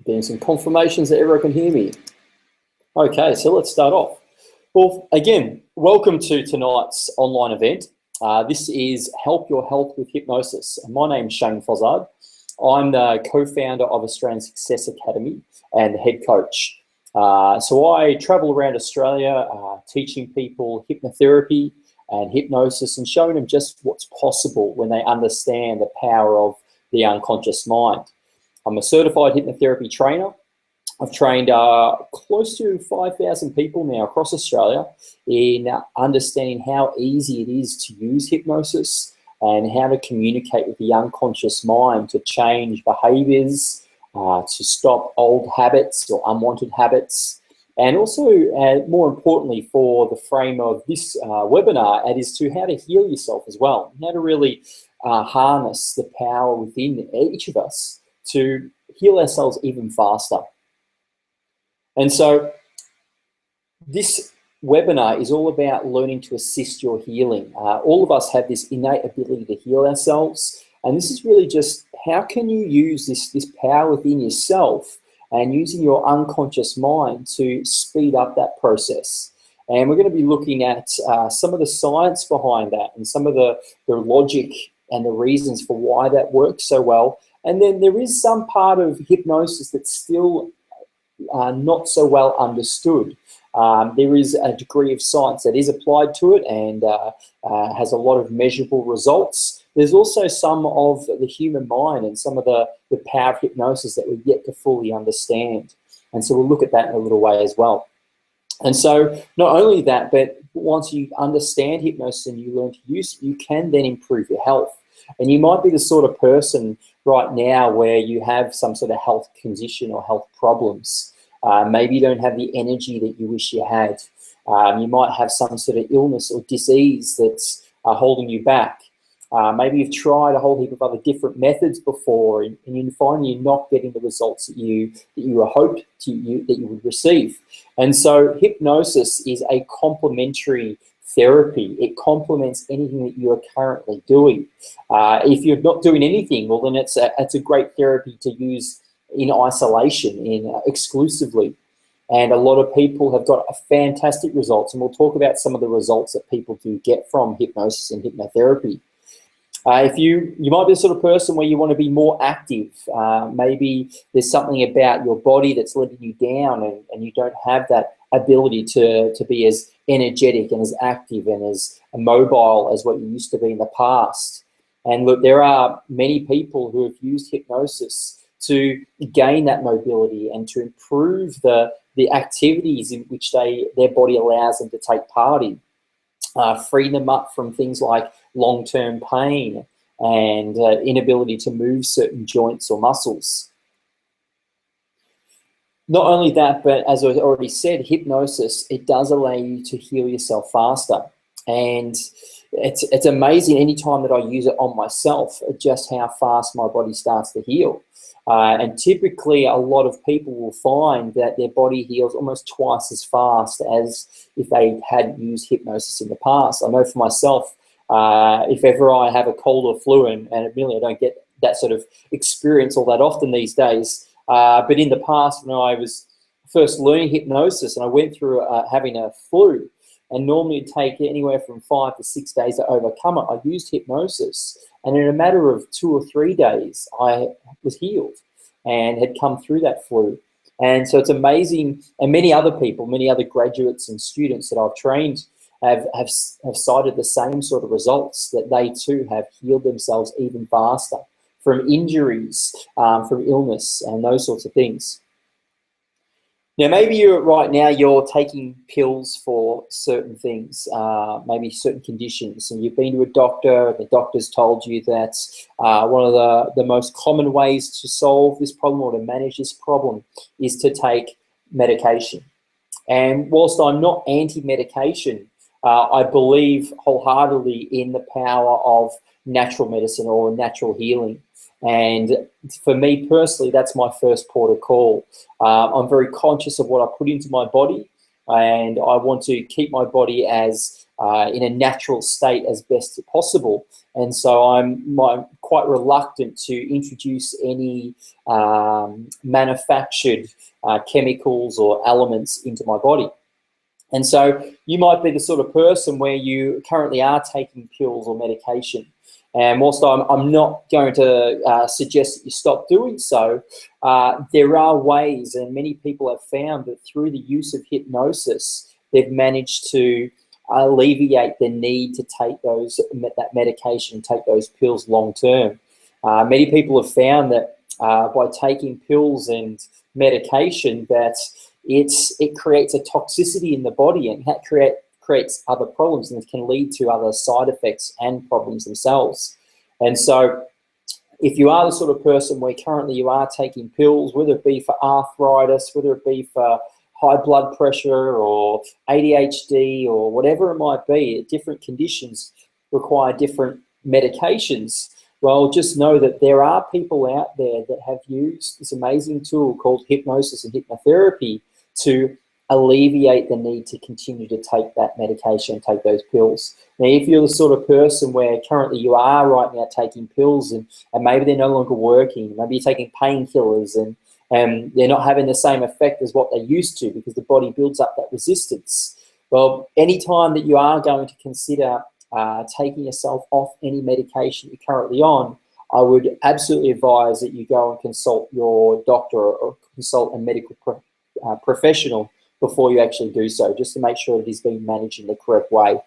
Getting some confirmations that everyone can hear me. Okay, so let's start off. Well, again, welcome to tonight's online event. This is Help Your Health with Hypnosis. My name's Shane Fozzard. I'm the co-founder of Australian Success Academy and the head coach. So I travel around Australia teaching people hypnotherapy and hypnosis and showing them just what's possible when they understand the power of the unconscious mind. I'm a certified hypnotherapy trainer. I've trained close to 5,000 people now across Australia in understanding how easy it is to use hypnosis and how to communicate with the unconscious mind to change behaviours, to stop old habits or unwanted habits, and also, more importantly, for the frame of this webinar, it is to how to heal yourself as well, how to really harness the power within each of us to heal ourselves even faster. And so this webinar is all about learning to assist your healing. All of us have this innate ability to heal ourselves, and this is really just how can you use this power within yourself and using your unconscious mind to speed up that process. And we're going to be looking at some of the science behind that and some of the logic and the reasons for why that works so well. And then there is some part of hypnosis that's still not so well understood. There is a degree of science that is applied to it and has a lot of measurable results. There's also some of the human mind and some of the power of hypnosis that we're yet to fully understand. And so we'll look at that in a little way as well. And so not only that, but once you understand hypnosis and you learn to use it, you can then improve your health. And you might be the sort of person right now where you have some sort of health condition or health problems. Maybe you don't have the energy that you wish you had. You might have some sort of illness or disease that's holding you back. Maybe you've tried a whole heap of other different methods before and you find you're not getting the results that you were hoped that you would receive. And so hypnosis is a complementary therapy. It complements anything that you are currently doing. If you're not doing anything, well, then it's a great therapy to use in isolation, exclusively. And a lot of people have got fantastic results, and we'll talk about some of the results that people do get from hypnosis and hypnotherapy. If you might be the sort of person where you want to be more active, maybe there's something about your body that's letting you down and you don't have that ability to be as energetic and as active and as mobile as what you used to be in the past. And look, there are many people who have used hypnosis to gain that mobility and to improve the activities in which their body allows them to take part in, free them up from things like long-term pain and inability to move certain joints or muscles. Not only that, but as I already said, hypnosis, it does allow you to heal yourself faster. And it's amazing any time that I use it on myself, just how fast my body starts to heal. And typically a lot of people will find that their body heals almost twice as fast as if they had used hypnosis in the past. I know for myself, if ever I have a cold or flu, and admittedly I don't get that sort of experience all that often these days, but in the past when I was first learning hypnosis and I went through having a flu, and normally it'd take anywhere from 5 to 6 days to overcome it, I used hypnosis. And in a matter of 2 or 3 days, I was healed and had come through that flu. And so it's amazing. And many other people, many other graduates and students that I've trained have cited the same sort of results, that they too have healed themselves even faster from injuries, from illness and those sorts of things. Now, maybe you're taking pills for certain things, maybe certain conditions, and you've been to a doctor, and the doctor's told you that one of the most common ways to solve this problem or to manage this problem is to take medication. And whilst I'm not anti-medication, I believe wholeheartedly in the power of natural medicine or natural healing. And for me personally, that's my first port of call. I'm very conscious of what I put into my body, and I want to keep my body as in a natural state as best as possible. And so I'm quite reluctant to introduce any manufactured chemicals or elements into my body. And so you might be the sort of person where you currently are taking pills or medication. And whilst I'm not going to suggest that you stop doing so, there are ways, and many people have found that through the use of hypnosis, they've managed to alleviate the need to take that medication, take those pills long term. Many people have found that by taking pills and medication, that it creates a toxicity in the body, and that creates other problems, and it can lead to other side effects and problems themselves. And so if you are the sort of person where currently you are taking pills, whether it be for arthritis, whether it be for high blood pressure or ADHD or whatever it might be, different conditions require different medications, well, just know that there are people out there that have used this amazing tool called hypnosis and hypnotherapy to alleviate the need to continue to take that medication, take those pills. Now, if you're the sort of person where currently you are right now taking pills and maybe they're no longer working, maybe you're taking painkillers and they're not having the same effect as what they used to because the body builds up that resistance. Well, anytime that you are going to consider taking yourself off any medication you're currently on, I would absolutely advise that you go and consult your doctor or consult a medical professional before you actually do so, just to make sure it is being managed in the correct way.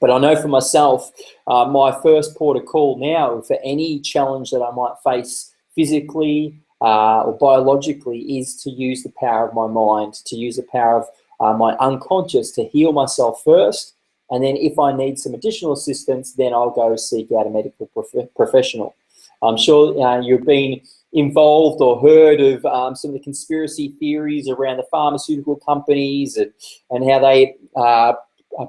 But I know for myself, my first port of call now for any challenge that I might face physically or biologically is to use the power of my mind, to use the power of my unconscious to heal myself first. And then if I need some additional assistance, then I'll go seek out a medical professional. I'm sure you've been involved or heard of some of the conspiracy theories around the pharmaceutical companies and how they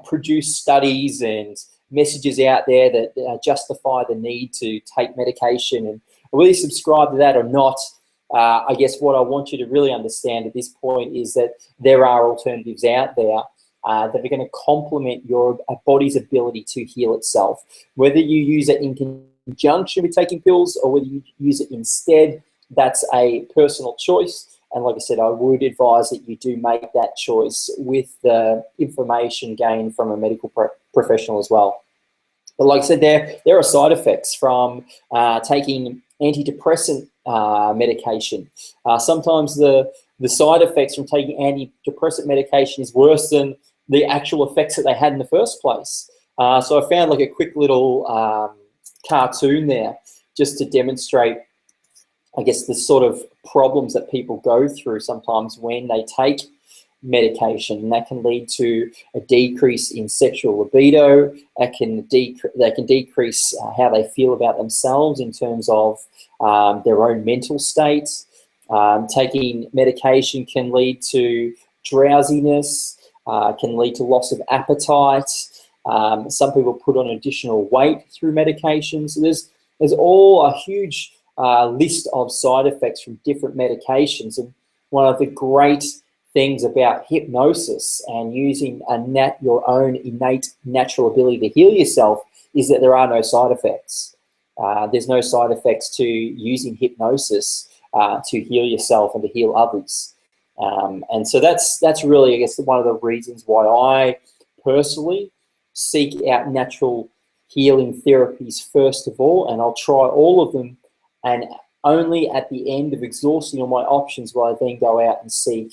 produce studies and messages out there that justify the need to take medication. And whether you subscribe to that or not, I guess what I want you to really understand at this point is that there are alternatives out there that are going to complement your body's ability to heal itself. Whether you use it in conjunction with taking pills or whether you use it instead, that's a personal choice. And like I said, I would advise that you do make that choice with the information gained from a medical professional as well. But like I said, there are side effects from taking antidepressant medication. Sometimes the side effects from taking antidepressant medication is worse than the actual effects that they had in the first place. So I found like a quick little cartoon there just to demonstrate, I guess, the sort of problems that people go through sometimes when they take medication, and that can lead to a decrease in sexual libido. That can decrease how they feel about themselves in terms of their own mental states. Taking medication can lead to drowsiness, can lead to loss of appetite. Some people put on additional weight through medication. So there's all a huge list of side effects from different medications. And one of the great things about hypnosis and using your own innate natural ability to heal yourself is that there are no side effects. There's no side effects to using hypnosis to heal yourself and to heal others. And so that's really, I guess, one of the reasons why I personally seek out natural healing therapies first of all, and I'll try all of them, and only at the end of exhausting all my options will I then go out and seek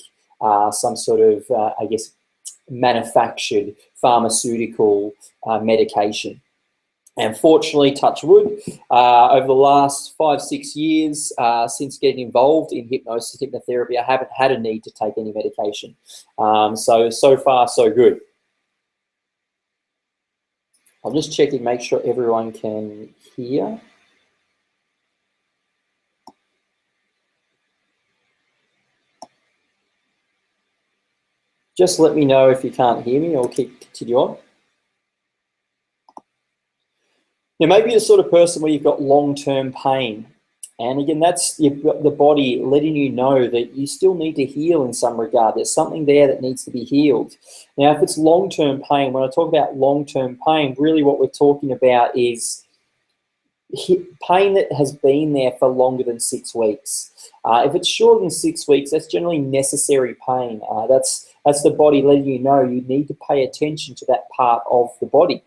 some sort of, I guess, manufactured pharmaceutical medication. And fortunately, touch wood, over the last 5-6 years since getting involved in hypnosis, hypnotherapy, I haven't had a need to take any medication. So far, so good. I'm just checking, make sure everyone can hear. Just let me know if you can't hear me, or continue on. Now, maybe you're the sort of person where you've got long-term pain And again, that's the body letting you know that you still need to heal in some regard. There's something there that needs to be healed. Now, if it's long-term pain, when I talk about long-term pain, really what we're talking about is pain that has been there for longer than 6 weeks. If it's shorter than 6 weeks, that's generally necessary pain. That's the body letting you know you need to pay attention to that part of the body.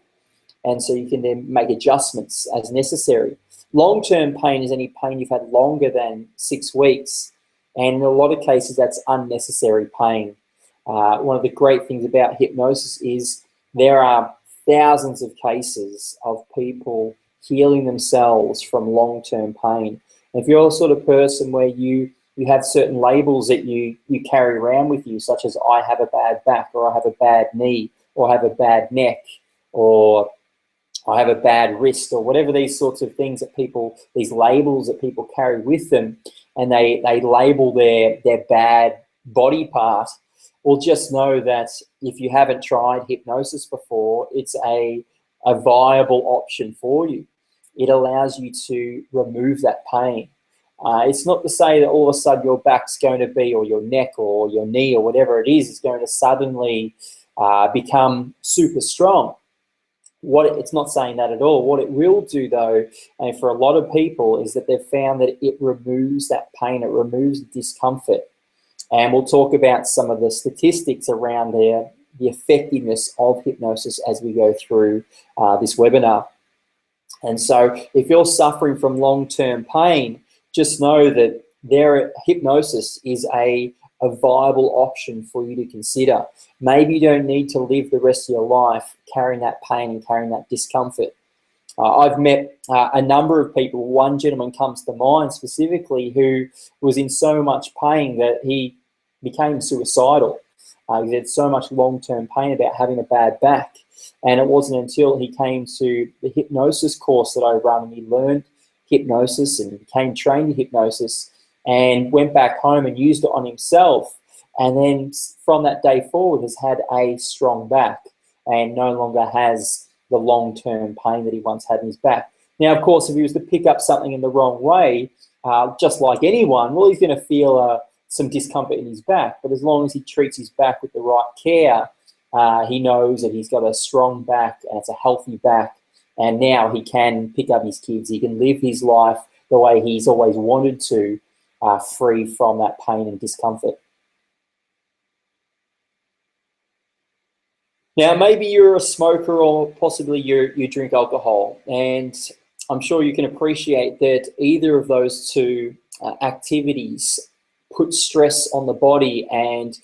And so you can then make adjustments as necessary. Long-term pain is any pain you've had longer than 6 weeks, and in a lot of cases that's unnecessary pain. One of the great things about hypnosis is there are thousands of cases of people healing themselves from long-term pain. And if you're the sort of person where you have certain labels that you carry around with you, such as I have a bad back, or I have a bad knee, or I have a bad neck, or I have a bad wrist, or whatever these sorts of things that people, these labels that people carry with them, and they label their bad body part, well, just know that if you haven't tried hypnosis before, it's a viable option for you. It allows you to remove that pain. It's not to say that all of a sudden your back's going to be, or your neck, or your knee, or whatever it is going to suddenly become super strong. It's not saying that at all. What it will do, though, and for a lot of people, is that they've found that it removes that pain, it removes the discomfort. And we'll talk about some of the statistics around the effectiveness of hypnosis as we go through this webinar. And so if you're suffering from long-term pain, just know that hypnosis is a viable option for you to consider. Maybe you don't need to live the rest of your life carrying that pain and carrying that discomfort. I've met a number of people. One gentleman comes to mind specifically who was in so much pain that he became suicidal. He had so much long-term pain about having a bad back. And it wasn't until he came to the hypnosis course that I run, and he learned hypnosis and became trained in hypnosis, and went back home and used it on himself, and then from that day forward has had a strong back and no longer has the long-term pain that he once had in his back. Now, of course, if he was to pick up something in the wrong way, just like anyone, well, he's going to feel some discomfort in his back, but as long as he treats his back with the right care, he knows that he's got a strong back and it's a healthy back, and now he can pick up his kids, he can live his life the way he's always wanted to, free from that pain and discomfort. Now, maybe you're a smoker, or possibly you drink alcohol, and I'm sure you can appreciate that either of those two activities put stress on the body and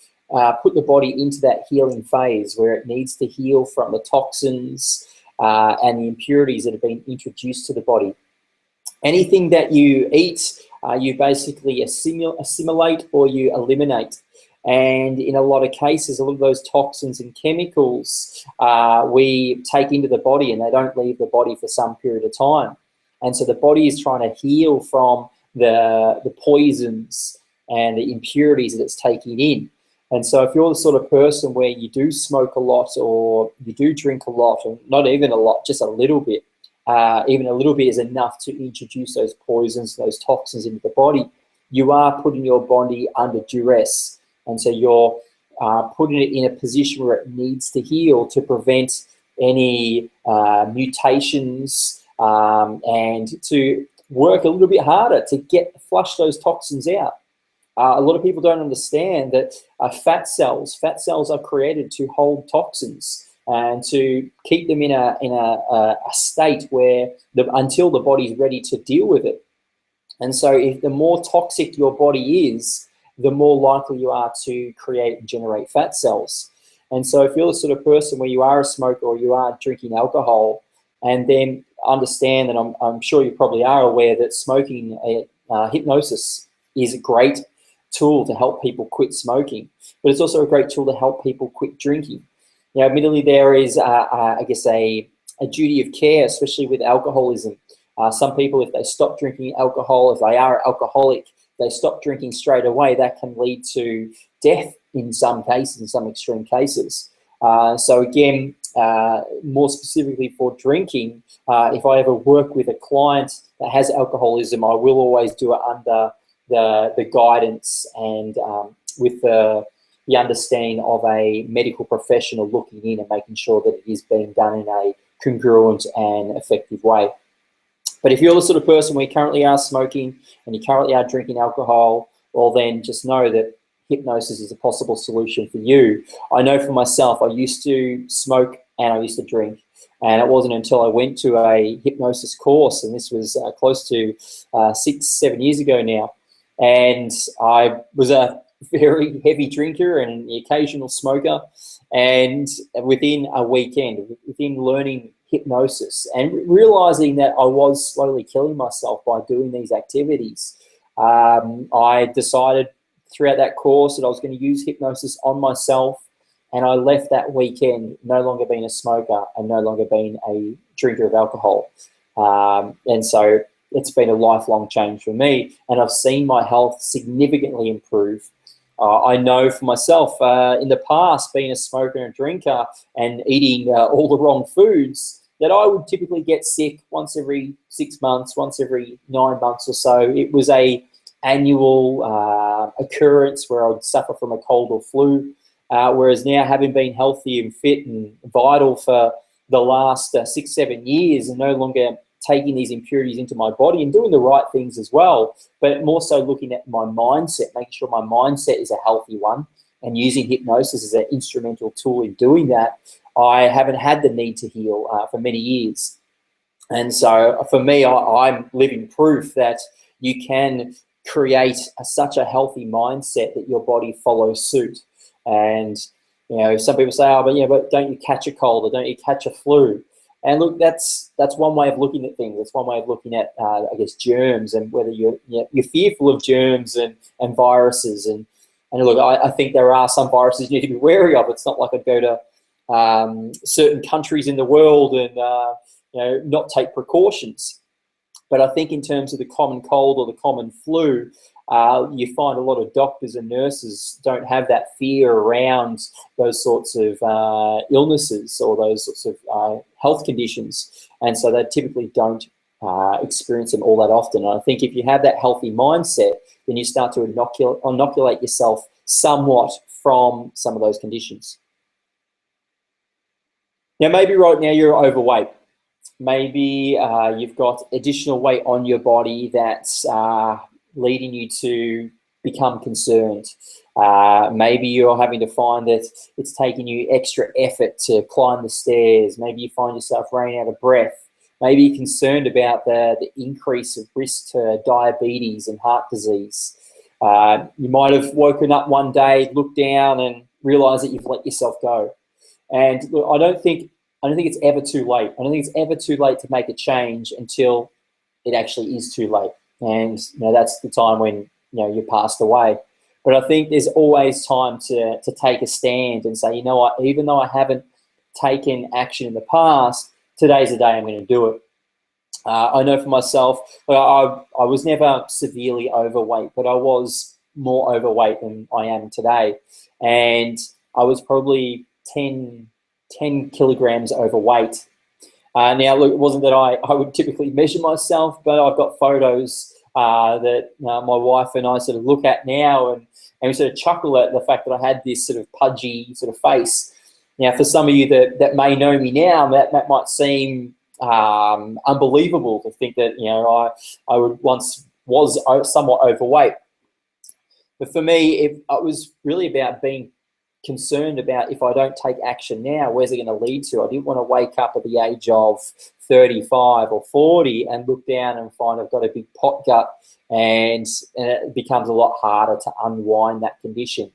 put the body into that healing phase where it needs to heal from the toxins and the impurities that have been introduced to the body. Anything that you eat, you basically assimilate or you eliminate. And in a lot of cases, a lot of those toxins and chemicals we take into the body, and they don't leave the body for some period of time. And so the body is trying to heal from the poisons and the impurities that it's taking in. And so if you're the sort of person where you do smoke a lot, or you do drink a lot, or not even a lot, just a little bit, even a little bit is enough to introduce those poisons, those toxins into the body, you are putting your body under duress. And so you're putting it in a position where it needs to heal to prevent any mutations and to work a little bit harder to flush those toxins out. A lot of people don't understand that fat cells are created to hold toxins and to keep them in a state where until the body's ready to deal with it. And so if the more toxic your body is, the more likely you are to create and generate fat cells. And so if you're the sort of person where you are a smoker or you are drinking alcohol, and then understand that I'm sure you probably are aware that smoking hypnosis is a great tool to help people quit smoking, but it's also a great tool to help people quit drinking. Now, admittedly, there is, I guess, a duty of care, especially with alcoholism. Some people, if they stop drinking alcohol, if they are alcoholic, they stop drinking straight away, that can lead to death in some cases, in some extreme cases. So again, more specifically for drinking, if I ever work with a client that has alcoholism, I will always do it under the guidance and with the understanding of a medical professional looking in and making sure that it is being done in a congruent and effective way. But if you're the sort of person where you currently are smoking and you currently are drinking alcohol, well then just know that hypnosis is a possible solution for you. I know for myself, I used to smoke and I used to drink. And it wasn't until I went to a hypnosis course, and this was close to 6-7 years ago now, and I was a very heavy drinker and the occasional smoker, and within a weekend, within learning hypnosis and realizing that I was slowly killing myself by doing these activities, I decided throughout that course that I was going to use hypnosis on myself, and I left that weekend no longer being a smoker and no longer being a drinker of alcohol. And so it's been a lifelong change for me, and I've seen my health significantly improve. I know for myself, in the past, being a smoker and drinker and eating all the wrong foods, that I would typically get sick once every 6 months, once every 9 months or so. It was a annual occurrence where I would suffer from a cold or flu, whereas now, having been healthy and fit and vital for the last 6-7 years and no longer taking these impurities into my body and doing the right things as well, but more so looking at my mindset, making sure my mindset is a healthy one, and using hypnosis as an instrumental tool in doing that, I haven't had the need to heal for many years. And so for me, I'm living proof that you can create such a healthy mindset that your body follows suit. And you know, some people say, "Oh, but yeah, but don't you catch a cold or don't you catch a flu?" And look, that's one way of looking at things. That's one way of looking at, I guess, germs and whether you're fearful of germs and viruses. And look, I think there are some viruses you need to be wary of. It's not like I'd go to certain countries in the world and not take precautions. But I think in terms of the common cold or the common flu, you find a lot of doctors and nurses don't have that fear around those sorts of illnesses or those sorts of health conditions, and so they typically don't experience them all that often. And I think if you have that healthy mindset, then you start to inoculate yourself somewhat from some of those conditions. Now, maybe right now you're overweight. Maybe you've got additional weight on your body that's leading you to become concerned. Maybe you're having to find that it's taking you extra effort to climb the stairs. Maybe you find yourself running out of breath. Maybe you're concerned about the increase of risk to diabetes and heart disease. You might have woken up one day, looked down and realized that you've let yourself go. And look, I don't think it's ever too late. I don't think it's ever too late to make a change until it actually is too late. And that's the time when you're passed away. But I think there's always time to take a stand and say, you know what, even though I haven't taken action in the past, today's the day I'm going to do it. I know for myself, I was never severely overweight, but I was more overweight than I am today. And I was probably 10 kilograms overweight. Now, look, it wasn't that I would typically measure myself, but I've got photos that my wife and I sort of look at now, and we sort of chuckle at the fact that I had this sort of pudgy sort of face. Now, for some of you that may know me now, that might seem unbelievable to think that I once was somewhat overweight. But for me, it was really about being concerned about, if I don't take action now, where's it going to lead to? I didn't want to wake up at the age of 35 or 40 and look down and find I've got a big pot gut, and it becomes a lot harder to unwind that condition.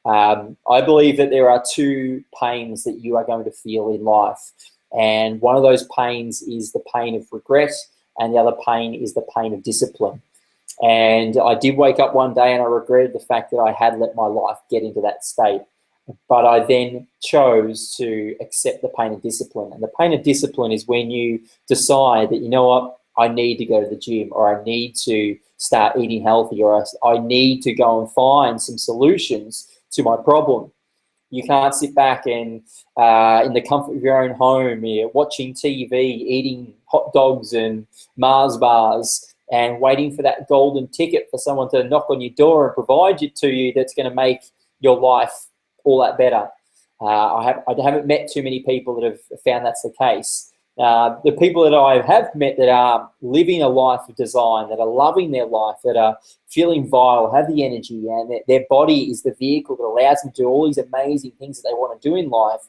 I believe that there are two pains that you are going to feel in life, and one of those pains is the pain of regret, and the other pain is the pain of discipline. And I did wake up one day and I regretted the fact that I had let my life get into that state. But I then chose to accept the pain of discipline. And the pain of discipline is when you decide that, you know what, I need to go to the gym, or I need to start eating healthy, or I need to go and find some solutions to my problem. You can't sit back and in the comfort of your own home, you're watching TV, eating hot dogs and Mars bars, and waiting for that golden ticket for someone to knock on your door and provide it to you that's going to make your life all that better. I haven't met too many people that have found that's the case. The people that I have met that are living a life of design, that are loving their life, that are feeling vital, have the energy, and their body is the vehicle that allows them to do all these amazing things that they want to do in life.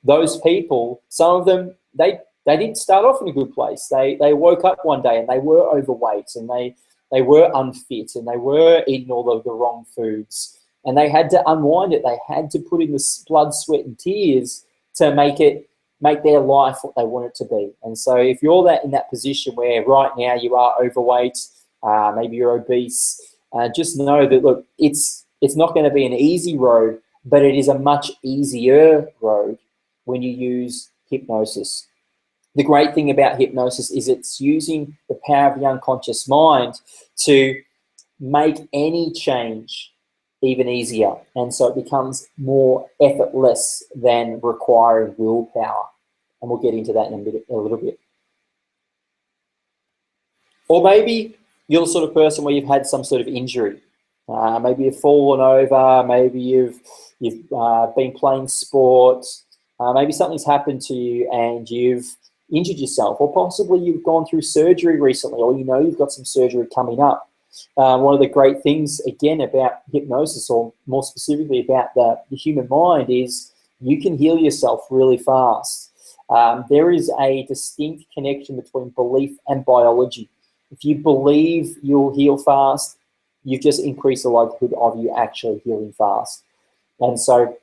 Those people, some of them, they didn't start off in a good place. They woke up one day and they were overweight, and they were unfit, and they were eating all of the wrong foods, and they had to unwind it. They had to put in the blood, sweat, and tears to make their life what they want it to be. And so if you're in that position where right now you are overweight, maybe you're obese, just know that, look, it's not going to be an easy road, but it is a much easier road when you use hypnosis. The great thing about hypnosis is it's using the power of the unconscious mind to make any change even easier. And so it becomes more effortless than requiring willpower. And we'll get into that in a little bit. Or maybe you're the sort of person where you've had some sort of injury. Maybe you've fallen over, maybe you've been playing sport, maybe something's happened to you and you've injured yourself, or possibly you've gone through surgery recently, or you know you've got some surgery coming up. One of the great things, again, about hypnosis, or more specifically about the human mind, is you can heal yourself really fast. There is a distinct connection between belief and biology. If you believe you'll heal fast, you've just increased the likelihood of you actually healing fast. And so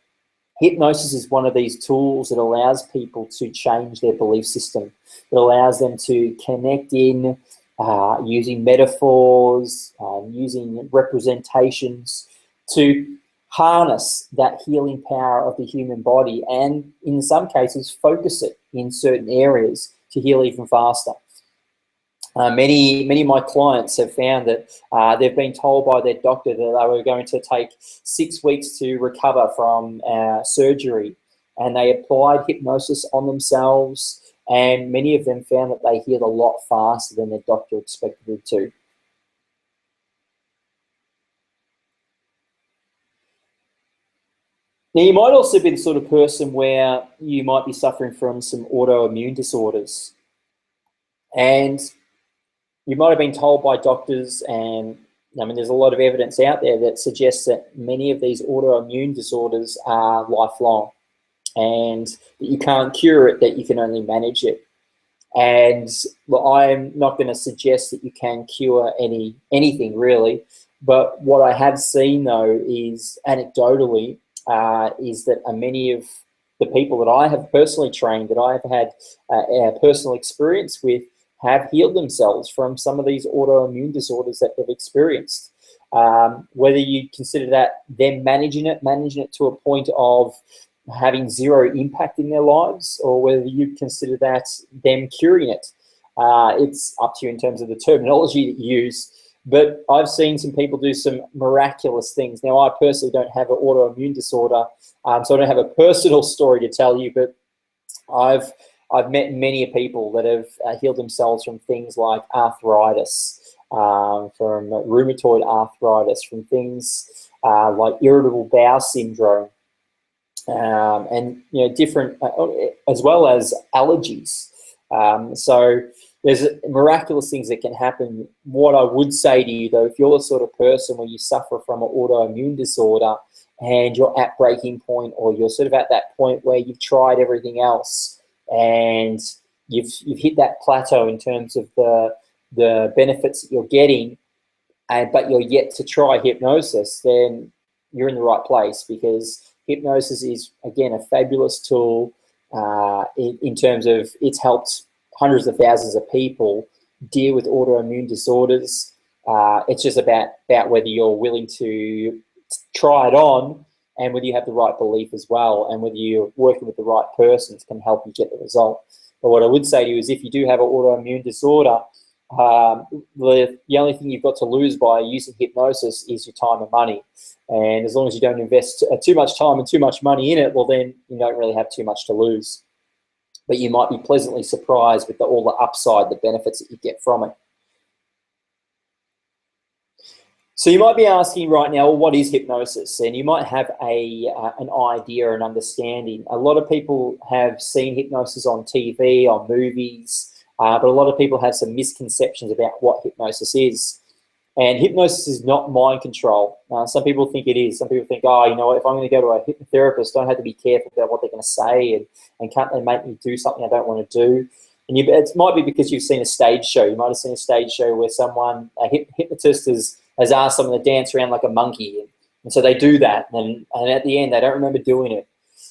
hypnosis is one of these tools that allows people to change their belief system. It allows them to connect in using metaphors, using representations to harness that healing power of the human body, and in some cases focus it in certain areas to heal even faster. Many of my clients have found that they've been told by their doctor that they were going to take 6 weeks to recover from surgery, and they applied hypnosis on themselves, and many of them found that they healed a lot faster than their doctor expected them to. Now, you might also be the sort of person where you might be suffering from some autoimmune disorders, and you might have been told by doctors, and I mean, there's a lot of evidence out there that suggests that many of these autoimmune disorders are lifelong, and that you can't cure it, that you can only manage it. And well, I'm not going to suggest that you can cure anything really, but what I have seen though is anecdotally is that many of the people that I have personally trained, that I've had a personal experience with, have healed themselves from some of these autoimmune disorders that they've experienced. Whether you consider that them managing it to a point of having zero impact in their lives, or whether you consider that them curing it, it's up to you in terms of the terminology that you use. But I've seen some people do some miraculous things. Now, I personally don't have an autoimmune disorder, so I don't have a personal story to tell you, but I've met many people that have healed themselves from things like arthritis, from rheumatoid arthritis, from things like irritable bowel syndrome, and different, as well as allergies. So there's miraculous things that can happen. What I would say to you though, if you're the sort of person where you suffer from an autoimmune disorder and you're at breaking point, or you're sort of at that point where you've tried everything else and you've hit that plateau in terms of the benefits that you're getting, but you're yet to try hypnosis, then you're in the right place, because hypnosis is, again, a fabulous tool in terms of it's helped hundreds of thousands of people deal with autoimmune disorders. It's just about whether you're willing to try it on, and whether you have the right belief as well, and whether you're working with the right persons can help you get the result. But what I would say to you is, if you do have an autoimmune disorder, the only thing you've got to lose by using hypnosis is your time and money. And as long as you don't invest too much time and too much money in it, well, then you don't really have too much to lose. But you might be pleasantly surprised with all the upside, the benefits that you get from it. So you might be asking right now, well, what is hypnosis? And you might have an idea, an understanding. A lot of people have seen hypnosis on TV, on movies, but a lot of people have some misconceptions about what hypnosis is. And hypnosis is not mind control. Some people think it is. Some people think, oh, you know what, if I'm going to go to a hypnotherapist, I don't have to be careful about what they're going to say, and can't they make me do something I don't want to do? And it might be because you've seen a stage show. You might have seen a stage show where a hypnotist has asked someone to dance around like a monkey. And so they do that, and at the end, they don't remember doing it.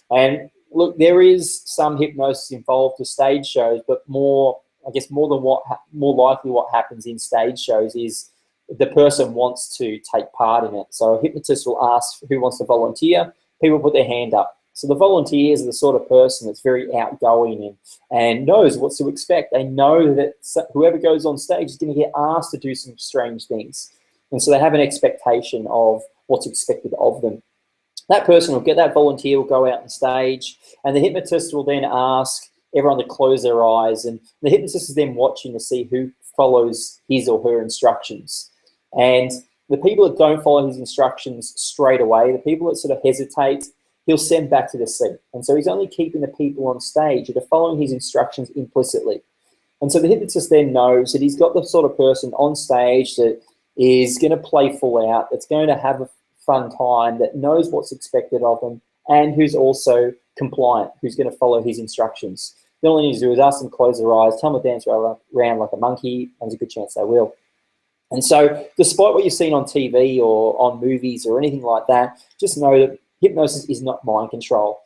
And look, there is some hypnosis involved with stage shows, but more likely what happens in stage shows is the person wants to take part in it. So a hypnotist will ask who wants to volunteer. People put their hand up. So the volunteers are the sort of person that's very outgoing and knows what to expect. They know that whoever goes on stage is going to get asked to do some strange things. And so they have an expectation of what's expected of them. That volunteer will go out on stage, and the hypnotist will then ask everyone to close their eyes, and the hypnotist is then watching to see who follows his or her instructions. And the people that don't follow his instructions straight away, the people that sort of hesitate, he'll send back to the seat. And so he's only keeping the people on stage that are following his instructions implicitly. And so the hypnotist then knows that he's got the sort of person on stage that is going to play full out, that's going to have a fun time, that knows what's expected of them, and who's also compliant, who's going to follow his instructions. Then all they need to do is ask them to close their eyes, tell them to dance around like a monkey, and there's a good chance they will. And so despite what you've seen on TV or on movies or anything like that, just know that hypnosis is not mind control.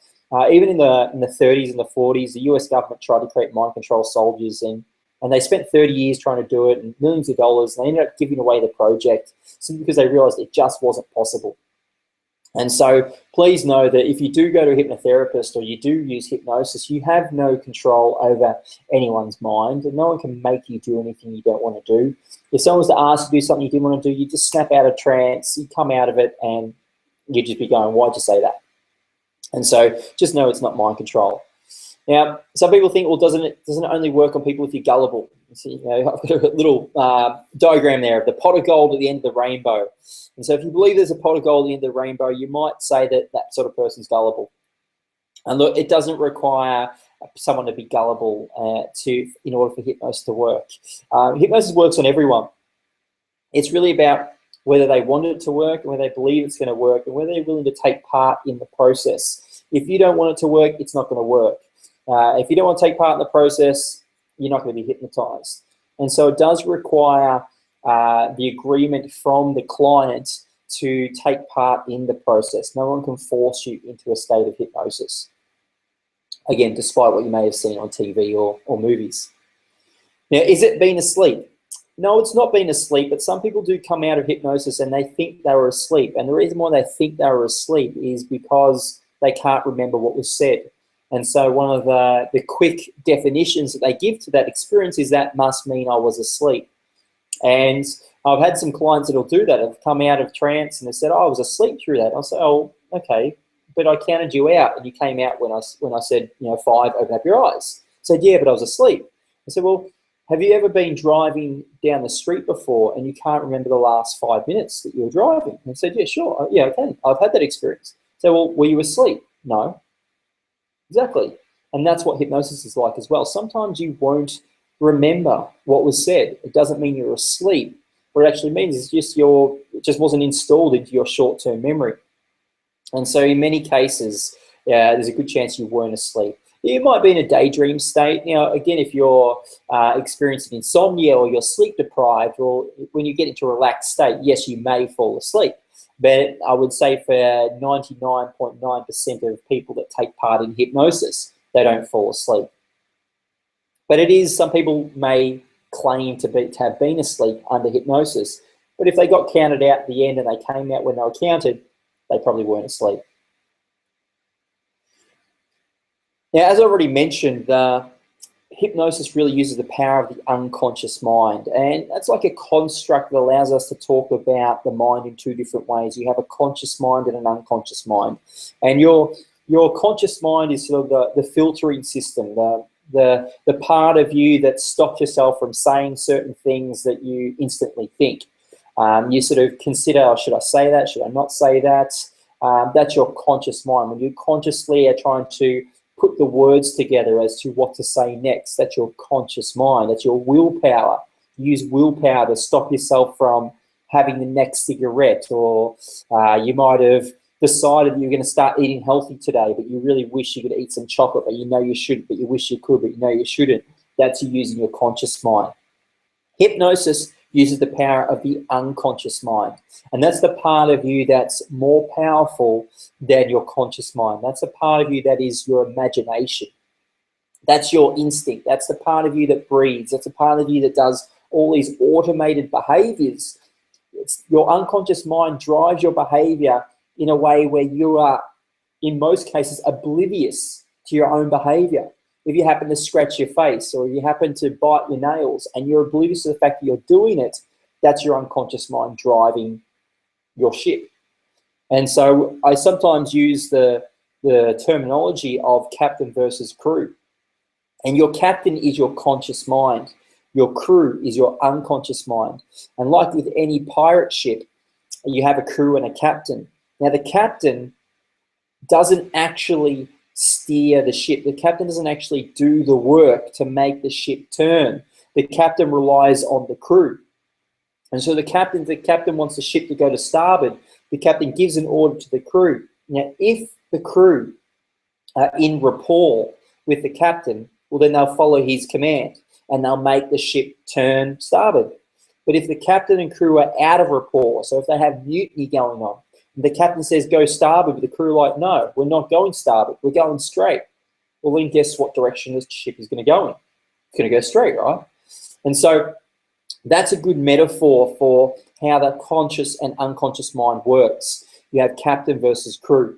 Even in the 30s and the 40s, the US government tried to create mind control soldiers, and they spent 30 years trying to do it and millions of dollars, and they ended up giving away the project simply because they realized it just wasn't possible. And so please know that if you do go to a hypnotherapist or you do use hypnosis, you have no control over anyone's mind, and no one can make you do anything you don't want to do. If someone was to ask you to do something you didn't want to do, you just snap out of trance, you come out of it, and you'd just be going, why'd you say that? And so just know it's not mind control. Now, some people think, well, doesn't it only work on people if you're gullible? See, I've got a little diagram there of the pot of gold at the end of the rainbow. And so if you believe there's a pot of gold at the end of the rainbow, you might say that sort of person's gullible. And look, it doesn't require someone to be gullible in order for hypnosis to work. Hypnosis works on everyone. It's really about whether they want it to work and whether they believe it's going to work and whether they're willing to take part in the process. If you don't want it to work, it's not going to work. If you don't want to take part in the process, you're not going to be hypnotized. And so it does require the agreement from the client to take part in the process. No one can force you into a state of hypnosis. Again, despite what you may have seen on TV or movies. Now, is it being asleep? No, it's not being asleep, but some people do come out of hypnosis and they think they were asleep. And the reason why they think they were asleep is because they can't remember what was said. And so one of the quick definitions that they give to that experience is that must mean I was asleep. And I've had some clients that'll do that, have come out of trance and have said, oh, I was asleep through that. I'll say, oh, okay, but I counted you out and you came out when I said, 5, open up your eyes. I said, yeah, but I was asleep. I said, well, have you ever been driving down the street before and you can't remember the last 5 minutes that you were driving? And I said, yeah, sure. Yeah, okay. I've had that experience. So, well, were you asleep? No. Exactly. And that's what hypnosis is like as well. Sometimes you won't remember what was said. It doesn't mean you're asleep. What it actually means is it just wasn't installed into your short-term memory. And so in many cases, there's a good chance you weren't asleep. You might be in a daydream state. Now, again, if you're experiencing insomnia or you're sleep deprived, or when you get into a relaxed state, yes, you may fall asleep. But I would say for 99.9% of people that take part in hypnosis, they don't fall asleep. But it is, some people may claim to have been asleep under hypnosis, but if they got counted out at the end and they came out when they were counted, they probably weren't asleep. Now, as I already mentioned, hypnosis really uses the power of the unconscious mind, and that's like a construct that allows us to talk about the mind in two different ways. You have a conscious mind and an unconscious mind, and your conscious mind is sort of the filtering system, the part of you that stops yourself from saying certain things that you instantly think. You sort of consider, oh, should I say that? Should I not say that? That's your conscious mind. When you consciously are trying to put the words together as to what to say next, that's your conscious mind. That's your willpower. Use willpower to stop yourself from having the next cigarette, or you might have decided that you're going to start eating healthy today, but you really wish you could eat some chocolate, but you know you shouldn't, but you wish you could, but you know you shouldn't. That's you using your conscious mind. Hypnosis uses the power of the unconscious mind, and that's the part of you that's more powerful than your conscious mind. That's the part of you that is your imagination. That's your instinct. That's the part of you that breathes. That's the part of you that does all these automated behaviors. Your unconscious mind drives your behavior in a way where you are, in most cases, oblivious to your own behavior. If you happen to scratch your face, or you happen to bite your nails, and you're oblivious to the fact that you're doing it, that's your unconscious mind driving your ship. And so I sometimes use the terminology of captain versus crew. And your captain is your conscious mind. Your crew is your unconscious mind. And like with any pirate ship, you have a crew and a captain. Now, the captain doesn't actually steer the ship. The captain doesn't actually do the work to make the ship turn. The captain relies on the crew. And so the captain wants the ship to go to starboard. The captain gives an order to the crew. Now, if the crew are in rapport with the captain, well, then they'll follow his command and they'll make the ship turn starboard. But if the captain and crew are out of rapport, so if they have mutiny going on, the captain says, go starboard, but the crew are like, no, we're not going starboard, we're going straight. Well, then guess what direction this ship is going to go in? It's going to go straight, right? And so that's a good metaphor for how the conscious and unconscious mind works. You have captain versus crew.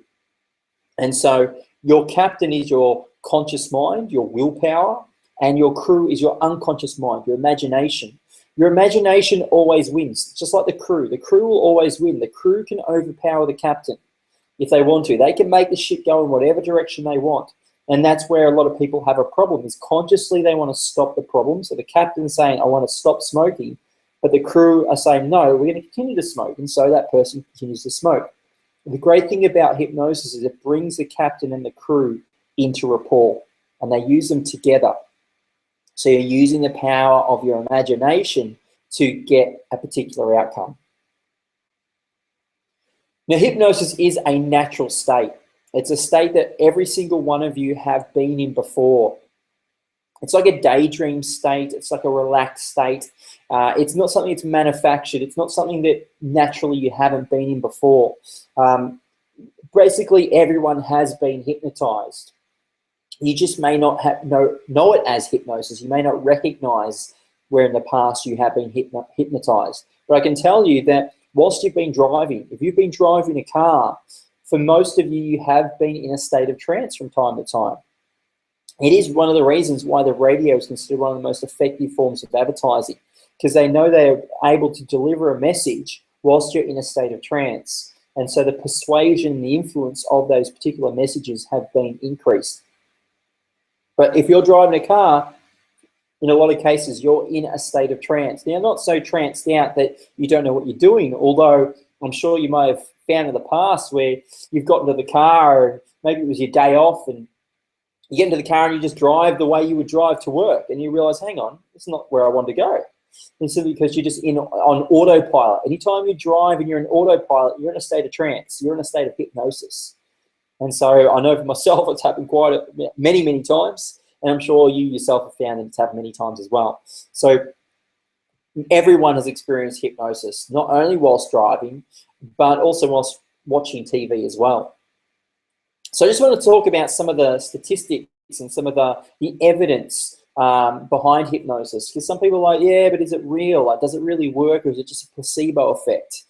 And so your captain is your conscious mind, your willpower, and your crew is your unconscious mind, your imagination. Your imagination always wins, just like the crew. The crew will always win. The crew can overpower the captain if they want to. They can make the ship go in whatever direction they want. And that's where a lot of people have a problem, is consciously they want to stop the problem. So the captain's saying, I want to stop smoking, but the crew are saying, no, we're going to continue to smoke. And so that person continues to smoke. The great thing about hypnosis is it brings the captain and the crew into rapport, and they use them together. So you're using the power of your imagination to get a particular outcome. Now, hypnosis is a natural state. It's a state that every single one of you have been in before. It's like a daydream state. It's like a relaxed state. It's not something that's manufactured. It's not something that naturally you haven't been in before. Basically, everyone has been hypnotized. You just may not know it as hypnosis. You may not recognize where in the past you have been hypnotized. But I can tell you that whilst you've been driving, if you've been driving a car, for most of you, you have been in a state of trance from time to time. It is one of the reasons why the radio is considered one of the most effective forms of advertising, because they know they're able to deliver a message whilst you're in a state of trance. And so the persuasion and the influence of those particular messages have been increased. But if you're driving a car, in a lot of cases, you're in a state of trance. Now, not so tranced out that you don't know what you're doing, although I'm sure you may have found in the past where you've got into the car, and maybe it was your day off, and you get into the car and you just drive the way you would drive to work, and you realize, hang on, it's not where I want to go. And simply because you're just on autopilot. Anytime you drive and you're in autopilot, you're in a state of trance. You're in a state of hypnosis. And so I know for myself, it's happened many times, and I'm sure you yourself have found that it's happened many times as well. So everyone has experienced hypnosis, not only whilst driving, but also whilst watching TV as well. So I just want to talk about some of the statistics and some of the evidence behind hypnosis, because some people are like, yeah, but is it real? Like, does it really work, or is it just a placebo effect?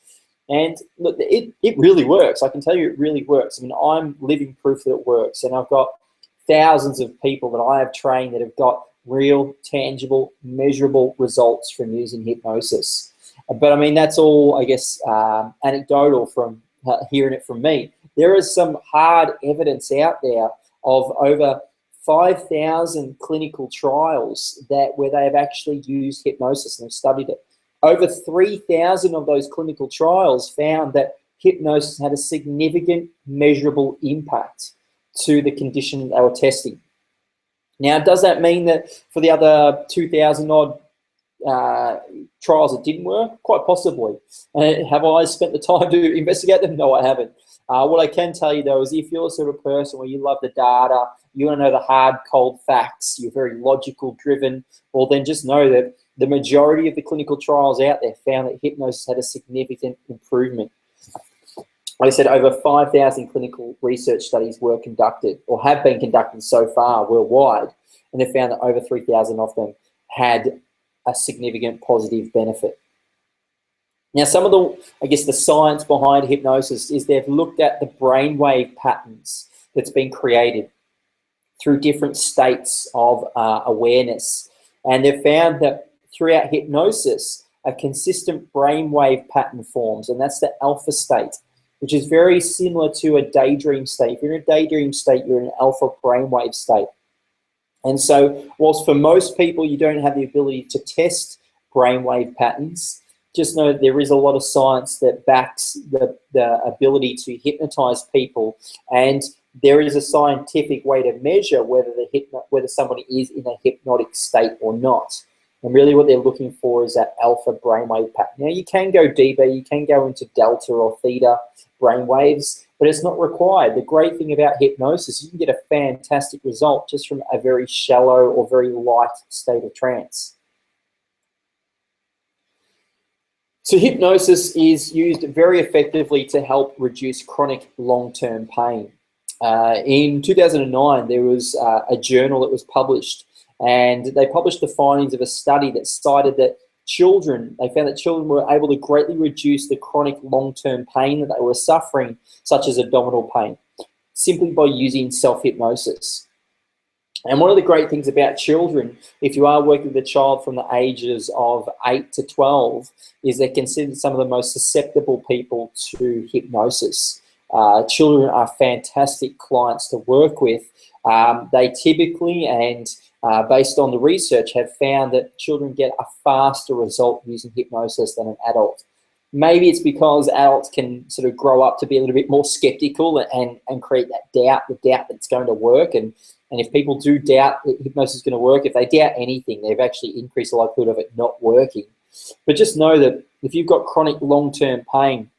And look, it really works. I can tell you it really works. I mean, I'm living proof that it works, and I've got thousands of people that I have trained that have got real, tangible, measurable results from using hypnosis. But I mean, that's all, I guess, anecdotal from hearing it from me. There is some hard evidence out there of over 5,000 clinical trials where they have actually used hypnosis and have studied it. Over 3,000 of those clinical trials found that hypnosis had a significant measurable impact to the condition they were testing. Now, does that mean that for the other 2,000 odd trials it didn't work? Quite possibly. Have I spent the time to investigate them? No, I haven't. What I can tell you though is if you're the sort of person where you love the data, you want to know the hard, cold facts, you're very logical driven, well then just know that the majority of the clinical trials out there found that hypnosis had a significant improvement. Like I said, over 5,000 clinical research studies were conducted or have been conducted so far worldwide, and they found that over 3,000 of them had a significant positive benefit. Now, some of the, I guess, the science behind hypnosis is they've looked at the brainwave patterns that's been created through different states of awareness. And they've found that throughout hypnosis, a consistent brainwave pattern forms, and that's the alpha state, which is very similar to a daydream state. If you're in a daydream state, you're in an alpha brainwave state. And so, whilst for most people you don't have the ability to test brainwave patterns, just know that there is a lot of science that backs the ability to hypnotize people, and there is a scientific way to measure whether somebody is in a hypnotic state or not. And really what they're looking for is that alpha brainwave pattern. Now, you can go deeper, you can go into delta or theta brainwaves, but it's not required. The great thing about hypnosis, you can get a fantastic result just from a very shallow or very light state of trance. So hypnosis is used very effectively to help reduce chronic long-term pain. In 2009, there was a journal that was published, and they published the findings of a study that cited that they found that children were able to greatly reduce the chronic long-term pain that they were suffering, such as abdominal pain, simply by using self-hypnosis. And one of the great things about children, if you are working with a child from the ages of 8 to 12, is they're considered some of the most susceptible people to hypnosis. Children are fantastic clients to work with. They typically, and based on the research, have found that children get a faster result using hypnosis than an adult. Maybe it's because adults can sort of grow up to be a little bit more skeptical and create that doubt, the doubt that it's going to work. And if people do doubt that hypnosis is going to work, if they doubt anything, they've actually increased the likelihood of it not working. But just know that if you've got chronic long-term pain,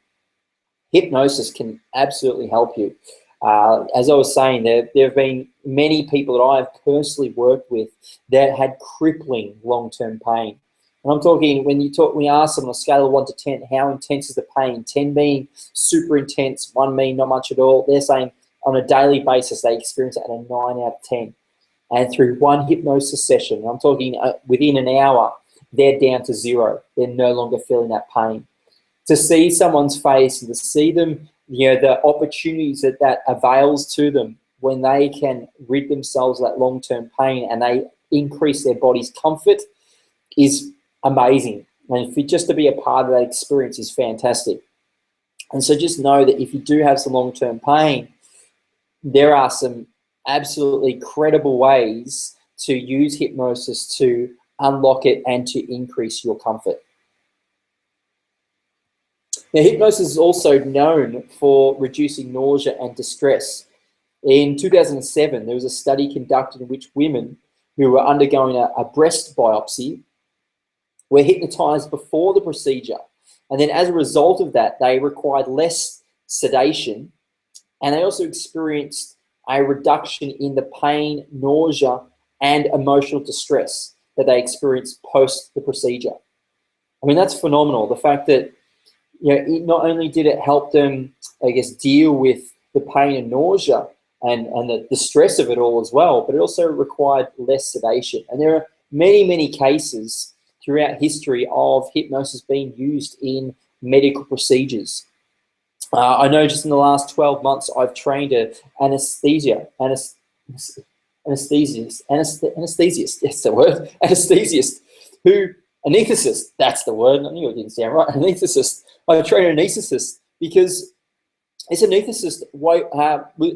hypnosis can absolutely help you. As I was saying, there have been many people that I've personally worked with that had crippling long-term pain. And I'm talking, when you ask them on a scale of 1 to 10, how intense is the pain? 10 being super intense, 1 being not much at all. They're saying on a daily basis they experience it at a 9 out of 10. And through one hypnosis session, I'm talking within an hour, they're down to 0. They're no longer feeling that pain. To see someone's face and to see them, the opportunities that avails to them when they can rid themselves of that long-term pain and they increase their body's comfort is amazing. And just to be a part of that experience is fantastic. And so just know that if you do have some long-term pain, there are some absolutely credible ways to use hypnosis to unlock it and to increase your comfort. Now, hypnosis is also known for reducing nausea and distress. In 2007, there was a study conducted in which women who were undergoing a breast biopsy were hypnotized before the procedure. And then as a result of that, they required less sedation, and they also experienced a reduction in the pain, nausea, and emotional distress that they experienced post the procedure. I mean, that's phenomenal. The fact that not only did it help them, I guess, deal with the pain and nausea and the stress of it all as well, but it also required less sedation. And there are many, many cases throughout history of hypnosis being used in medical procedures. I know just in the last 12 months, I've trained an anesthesiast, that's the word, anesthesiast, anesthetist, that's the word, I knew it didn't sound right, anesthetist. I trained an anesthetist because this anesthetist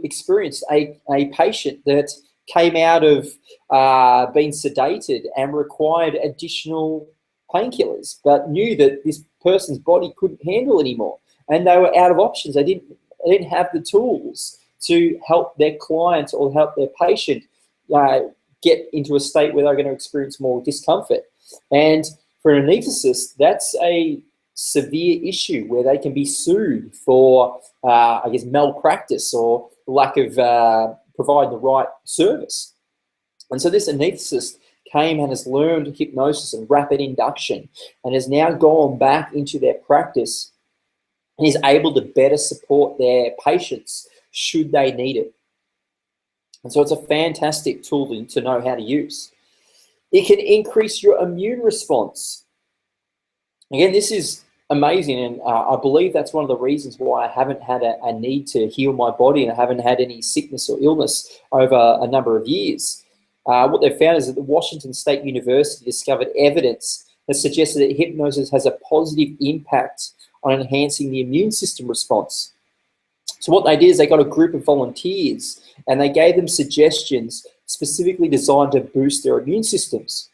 experienced a patient that came out of being sedated and required additional painkillers, but knew that this person's body couldn't handle anymore, and they were out of options. They didn't have the tools to help their client or help their patient get into a state where they're going to experience more discomfort. And for an anesthetist, that's a severe issue where they can be sued for, I guess, malpractice or lack of providing the right service. And so this anesthetist came and has learned hypnosis and rapid induction and has now gone back into their practice and is able to better support their patients should they need it. And so it's a fantastic tool to know how to use. It can increase your immune response. Again, this is amazing, and I believe that's one of the reasons why I haven't had a need to heal my body and I haven't had any sickness or illness over a number of years. What they've found is that the Washington State University discovered evidence that suggested that hypnosis has a positive impact on enhancing the immune system response. So what they did is they got a group of volunteers and they gave them suggestions specifically designed to boost their immune systems.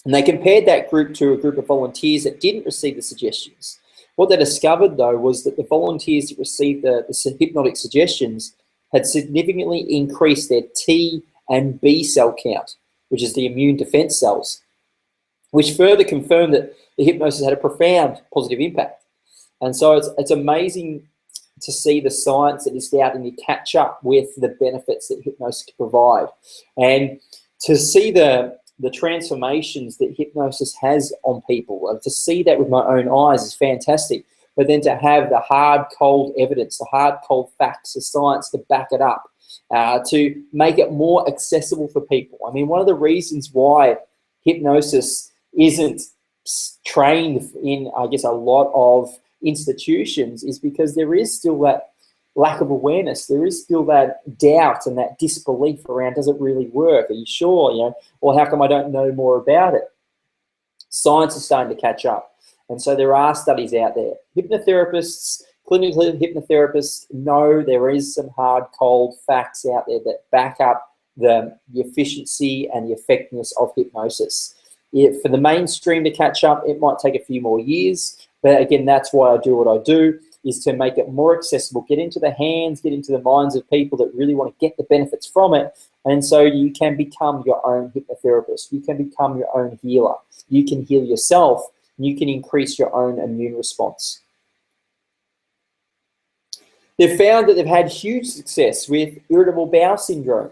And they compared that group to a group of volunteers that didn't receive the suggestions. What they discovered, though, was that the volunteers that received the hypnotic suggestions had significantly increased their T and B cell count, which is the immune defense cells, which further confirmed that the hypnosis had a profound positive impact. And so it's amazing to see the science that is starting to catch up with the benefits that hypnosis can provide. And to see the transformations that hypnosis has on people, and to see that with my own eyes is fantastic. But then to have the hard, cold evidence, the hard, cold facts, the science to back it up, to make it more accessible for people. I mean, one of the reasons why hypnosis isn't trained in, I guess, a lot of institutions is because there is still that lack of awareness. There is still that doubt and that disbelief around, does it really work? Are you sure? You know, or how come I don't know more about it? Science is starting to catch up. And so there are studies out there. Hypnotherapists, clinical hypnotherapists know there is some hard, cold facts out there that back up the efficiency and the effectiveness of hypnosis. For the mainstream to catch up, it might take a few more years. But again, that's why I do what I do, is to make it more accessible, get into the hands, get into the minds of people that really want to get the benefits from it. And so you can become your own hypnotherapist. You can become your own healer. You can heal yourself. You can increase your own immune response. They've found that they've had huge success with irritable bowel syndrome.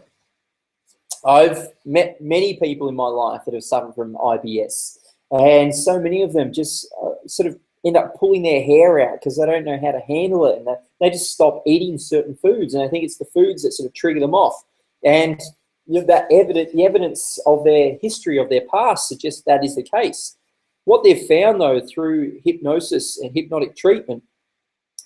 I've met many people in my life that have suffered from IBS, and so many of them just sort of end up pulling their hair out because they don't know how to handle it, and they just stop eating certain foods, and I think it's the foods that sort of trigger them off. And you know, the evidence of their history, of their past, suggests that is the case. What they've found, though, through hypnosis and hypnotic treatment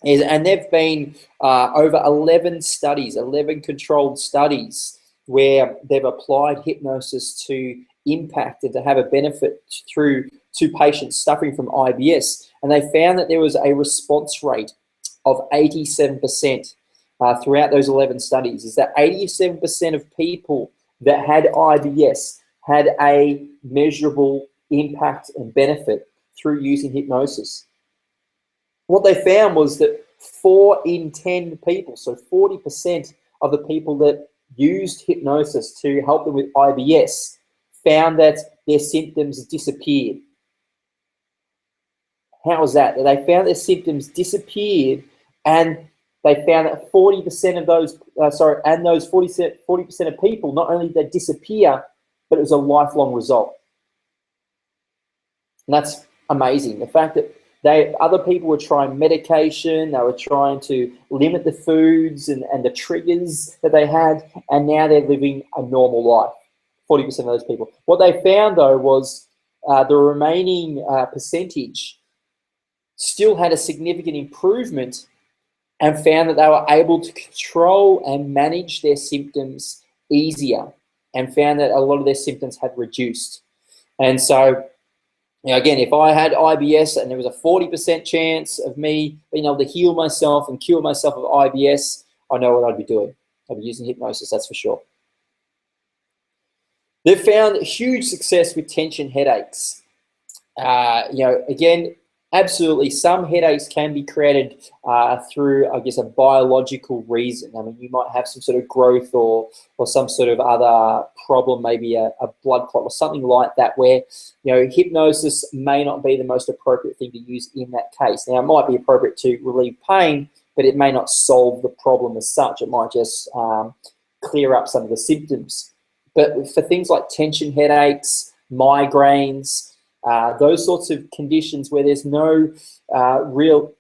is, and they've been over 11 studies, 11 controlled studies, where they've applied hypnosis to impact and to have a benefit to patients suffering from IBS. And they found that there was a response rate of 87% throughout those 11 studies. Is that 87% of people that had IBS had a measurable impact and benefit through using hypnosis. What they found was that 4 in 10 people, so 40% of the people that used hypnosis to help them with IBS, found that their symptoms disappeared. How was that? They found their symptoms disappeared, and they found that 40% of those, and those 40% of people, not only did they disappear, but it was a lifelong result. And that's amazing. The fact that other people were trying medication, they were trying to limit the foods and the triggers that they had, and now they're living a normal life, 40% of those people. What they found, though, was the remaining percentage still had a significant improvement, and found that they were able to control and manage their symptoms easier. and found that a lot of their symptoms had reduced. And so, again, if I had IBS and there was a 40% chance of me being able to heal myself and cure myself of IBS, I know what I'd be doing. I'd be using hypnosis, that's for sure. They've found huge success with tension headaches. Again, absolutely, some headaches can be created through, I guess, a biological reason. I mean, you might have some sort of growth or some sort of other problem, maybe a blood clot or something like that, where, hypnosis may not be the most appropriate thing to use in that case. Now, it might be appropriate to relieve pain, but it may not solve the problem as such. It might just clear up some of the symptoms. But for things like tension headaches, migraines, those sorts of conditions where there's no real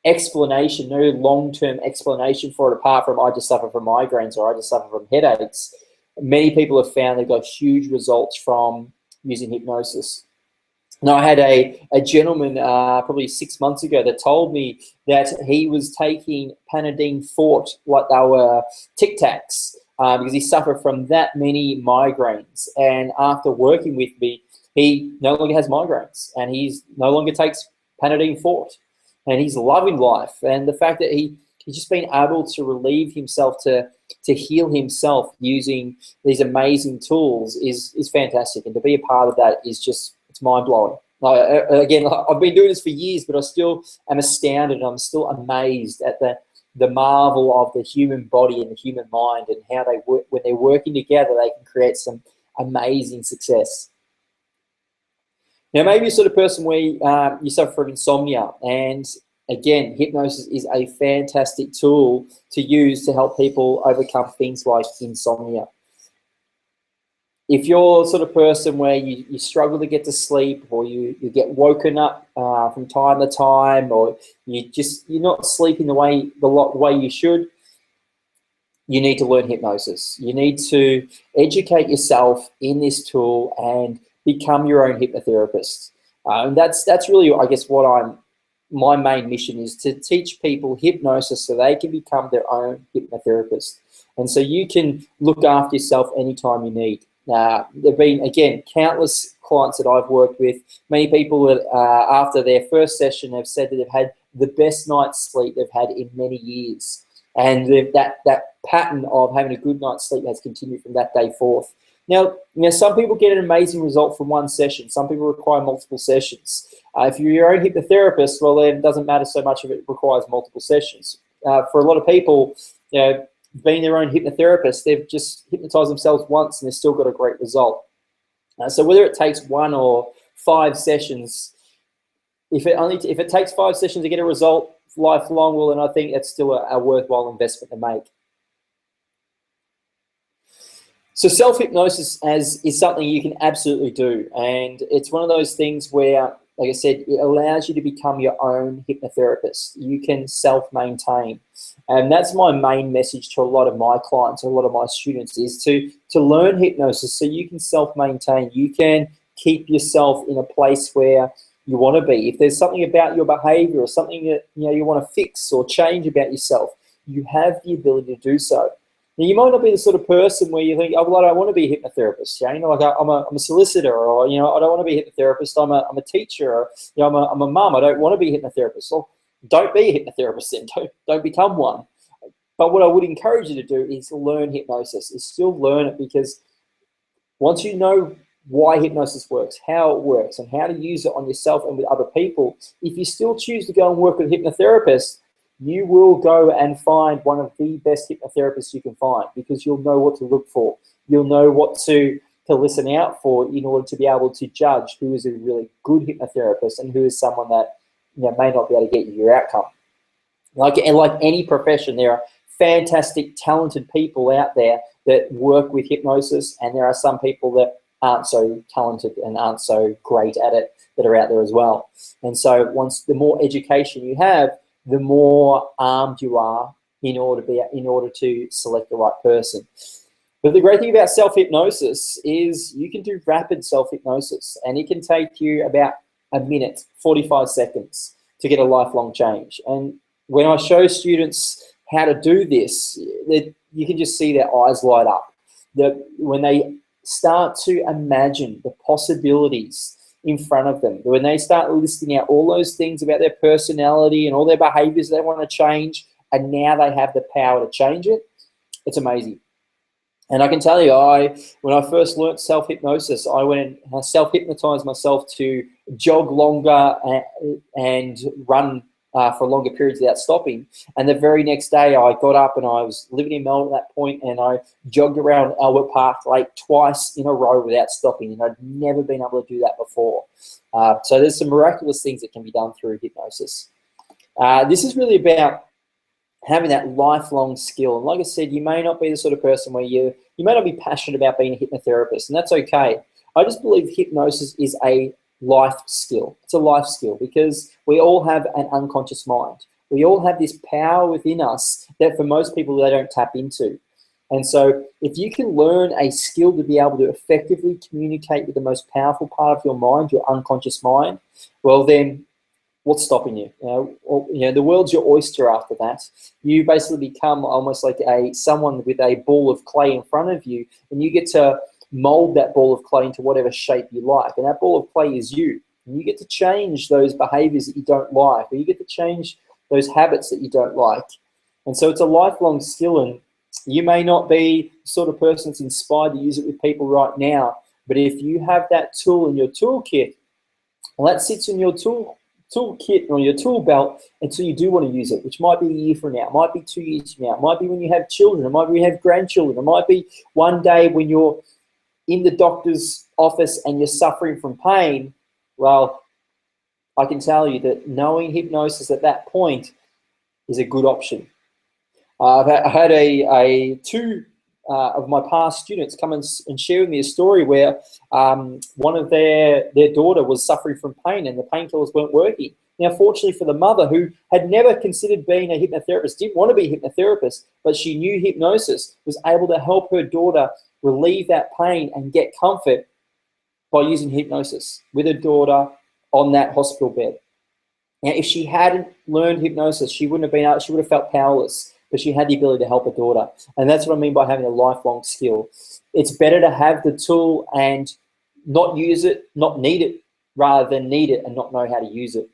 explanation, no long-term explanation for it apart from I just suffer from migraines or I just suffer from headaches, many people have found they've got huge results from using hypnosis. Now, I had a gentleman probably 6 months ago that told me that he was taking Panadine Forte like they were Tic Tacs because he suffered from that many migraines. And after working with me, he no longer has migraines and he's no longer takes Panadine Forte and he's loving life. And the fact that he's just been able to relieve himself, to heal himself using these amazing tools is fantastic. And to be a part of that is just, it's mind-blowing. Again, I've been doing this for years, but I still am astounded. I'm still amazed at the marvel of the human body and the human mind and how they work. When they're working together, they can create some amazing success. Now, maybe you're the sort of person where you suffer from insomnia, and again, hypnosis is a fantastic tool to use to help people overcome things like insomnia. If you're the sort of person where you struggle to get to sleep, or you get woken up from time to time, or you're not sleeping the way you should, you need to learn hypnosis. You need to educate yourself in this tool and become your own hypnotherapist. And that's really, I guess, my main mission is to teach people hypnosis so they can become their own hypnotherapist. And so you can look after yourself anytime you need. There have been, again, countless clients that I've worked with, many people that after their first session have said that they've had the best night's sleep they've had in many years. And that pattern of having a good night's sleep has continued from that day forth. Now, some people get an amazing result from one session. Some people require multiple sessions. If you're your own hypnotherapist, well, then it doesn't matter so much if it requires multiple sessions. For a lot of people, being their own hypnotherapist, they've just hypnotized themselves once and they've still got a great result. So whether it takes 1 or 5 sessions, if it takes 5 sessions to get a result lifelong, well, then I think it's still a worthwhile investment to make. So self-hypnosis is something you can absolutely do, and it's one of those things where, like I said, it allows you to become your own hypnotherapist. You can self-maintain, and that's my main message to a lot of my clients, a lot of my students, is to learn hypnosis so you can self-maintain. You can keep yourself in a place where you want to be. If there's something about your behavior or something that you want to fix or change about yourself, you have the ability to do so. Now, you might not be the sort of person where you think, oh, well, I don't want to be a hypnotherapist. Like I'm a solicitor, or I don't want to be a hypnotherapist. I'm a teacher, or I'm a mum. I don't want to be a hypnotherapist. Well, don't be a hypnotherapist then. Don't become one. But what I would encourage you to do is learn hypnosis. Is still learn it, because once you know why hypnosis works, how it works, and how to use it on yourself and with other people, if you still choose to go and work with a hypnotherapist, you will go and find one of the best hypnotherapists you can find, because you'll know what to look for. You'll know what to listen out for in order to be able to judge who is a really good hypnotherapist and who is someone that may not be able to get you your outcome. Like any profession, there are fantastic, talented people out there that work with hypnosis, and there are some people that aren't so talented and aren't so great at it that are out there as well. And so the more education you have, the more armed you are in order to select the right person. But the great thing about self-hypnosis is you can do rapid self-hypnosis, and it can take you about a minute, 45 seconds to get a lifelong change. And when I show students how to do this, you can just see their eyes light up. when they start to imagine the possibilities in front of them, when they start listing out all those things about their personality and all their behaviors they want to change, and now they have the power to change it, it's amazing. And I can tell you, when I first learned self-hypnosis, I went and self-hypnotized myself to jog longer and run for longer periods without stopping. And the very next day I got up, and I was living in Melbourne at that point, and I jogged around Albert Park Lake twice in a row without stopping, and I'd never been able to do that before. So there's some miraculous things that can be done through hypnosis. This is really about having that lifelong skill. And like I said, you may not be the sort of person where you may not be passionate about being a hypnotherapist, and that's okay. I just believe hypnosis is a life skill. It's a life skill because we all have an unconscious mind. We all have this power within us that for most people they don't tap into. And so if you can learn a skill to be able to effectively communicate with the most powerful part of your mind, your unconscious mind, well then, what's stopping you? The world's your oyster after that. You basically become almost like someone with a ball of clay in front of you, and you get to mold that ball of clay into whatever shape you like. And that ball of clay is you. And you get to change those behaviors that you don't like, or you get to change those habits that you don't like. And so it's a lifelong skill, and you may not be the sort of person that's inspired to use it with people right now, but if you have that tool in your toolkit, well, that sits in your toolkit or your tool belt until you do want to use it, which might be a year from now, it might be 2 years from now, it might be when you have children, it might be when you have grandchildren, it might be one day when you're in the doctor's office and you're suffering from pain. Well, I can tell you that knowing hypnosis at that point is a good option. I had two of my past students come and share with me a story where one of their daughter was suffering from pain and the painkillers weren't working. Now, fortunately for the mother, who had never considered being a hypnotherapist, didn't want to be a hypnotherapist, but she knew hypnosis, was able to help her daughter relieve that pain and get comfort by using hypnosis with her daughter on that hospital bed. Now, if she hadn't learned hypnosis, she would have felt powerless, but she had the ability to help her daughter. And that's what I mean by having a lifelong skill. It's better to have the tool and not use it, not need it, rather than need it and not know how to use it.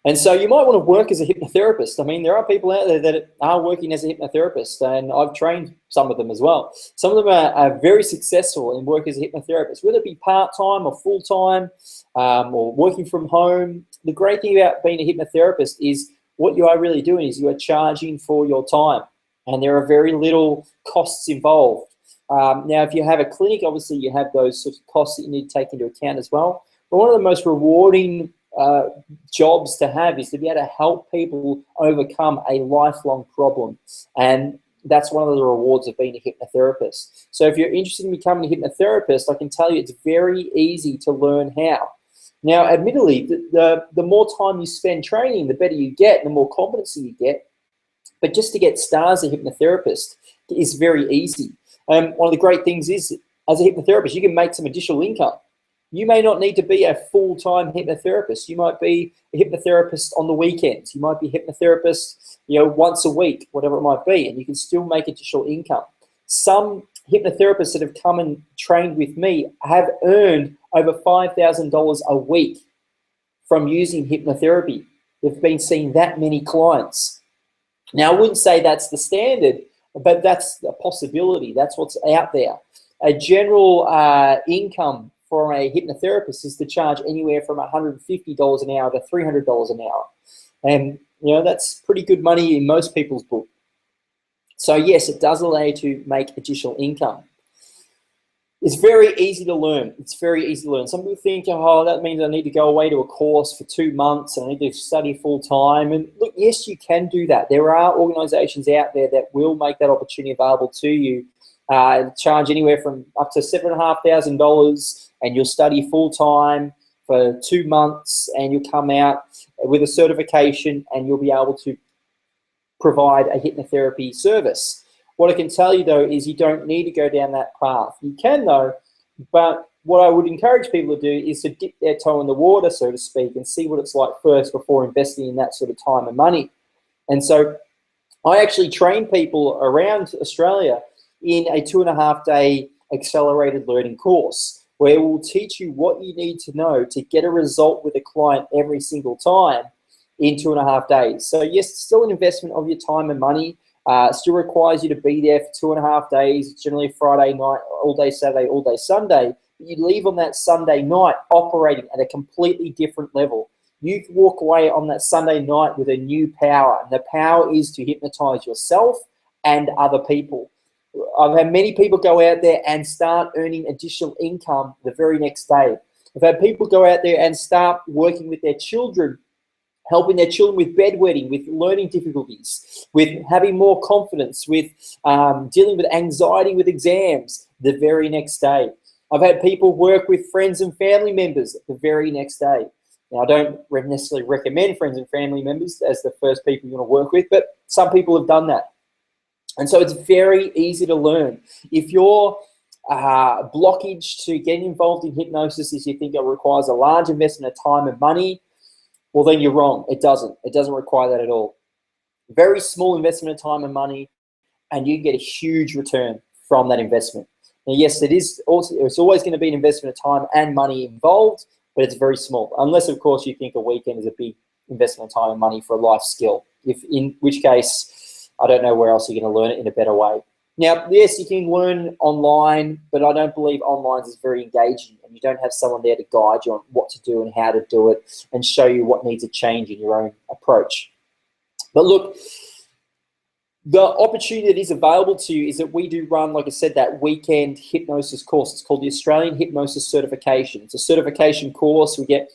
And so you might want to work as a hypnotherapist. I mean, there are people out there that are working as a hypnotherapist, and I've trained some of them as well. Some of them are very successful in work as a hypnotherapist, whether it be part-time or full-time or working from home. The great thing about being a hypnotherapist is what you are really doing is you are charging for your time, and there are very little costs involved. Now, if you have a clinic, obviously you have those sorts of costs that you need to take into account as well. But one of the most rewarding jobs to have is to be able to help people overcome a lifelong problem, and that's one of the rewards of being a hypnotherapist. So if you're interested in becoming a hypnotherapist, I can tell you it's very easy to learn how. Now, admittedly, the more time you spend training, the better you get, and the more competency you get. But just to get started as a hypnotherapist is very easy. One of the great things is, as a hypnotherapist, you can make some additional income. You may not need to be a full-time hypnotherapist. You might be a hypnotherapist on the weekends. You might be a hypnotherapist, once a week, whatever it might be, and you can still make additional income. Some hypnotherapists that have come and trained with me have earned over $5,000 a week from using hypnotherapy. They've been seeing that many clients. Now, I wouldn't say that's the standard, but that's a possibility. That's what's out there. A general income for a hypnotherapist is to charge anywhere from $150 an hour to $300 an hour. And, that's pretty good money in most people's book. So yes, it does allow you to make additional income. It's very easy to learn. It's very easy to learn. Some people think, oh, that means I need to go away to a course for 2 months and I need to study full time. And look, yes, you can do that. There are organizations out there that will make that opportunity available to you. Charge anywhere from up to $7,500, and you'll study full time for 2 months, and you'll come out with a certification, and you'll be able to provide a hypnotherapy service. What I can tell you, though, is you don't need to go down that path. You can, though, but what I would encourage people to do is to dip their toe in the water, so to speak, and see what it's like first before investing in that sort of time and money. And so I actually train people around Australia in a 2.5-day accelerated learning course where we'll teach you what you need to know to get a result with a client every single time in 2.5 days. So yes, it's still an investment of your time and money. Still requires you to be there for 2.5 days. It's generally Friday night, all day Saturday, all day Sunday. But you leave on that Sunday night operating at a completely different level. You walk away on that Sunday night with a new power, and the power is to hypnotize yourself and other people. I've had many people go out there and start earning additional income the very next day. I've had people go out there and start working with their children, helping their children with bedwetting, with learning difficulties, with having more confidence, with dealing with anxiety with exams the very next day. I've had people work with friends and family members the very next day. Now, I don't necessarily recommend friends and family members as the first people you want to work with, but some people have done that. And so it's very easy to learn. If your blockage to getting involved in hypnosis is you think it requires a large investment of time and money, well, then you're wrong. It doesn't. It doesn't require that at all. Very small investment of time and money, and you get a huge return from that investment. Now, yes, it's always going to be an investment of time and money involved, but it's very small. Unless, of course, you think a weekend is a big investment of time and money for a life skill, in which case, I don't know where else you're going to learn it in a better way. Now, yes, you can learn online, but I don't believe online is very engaging, and you don't have someone there to guide you on what to do and how to do it and show you what needs to change in your own approach. But look, the opportunity that is available to you is that we do run, like I said, that weekend hypnosis course. It's called the Australian Hypnosis Certification. It's a certification course. We get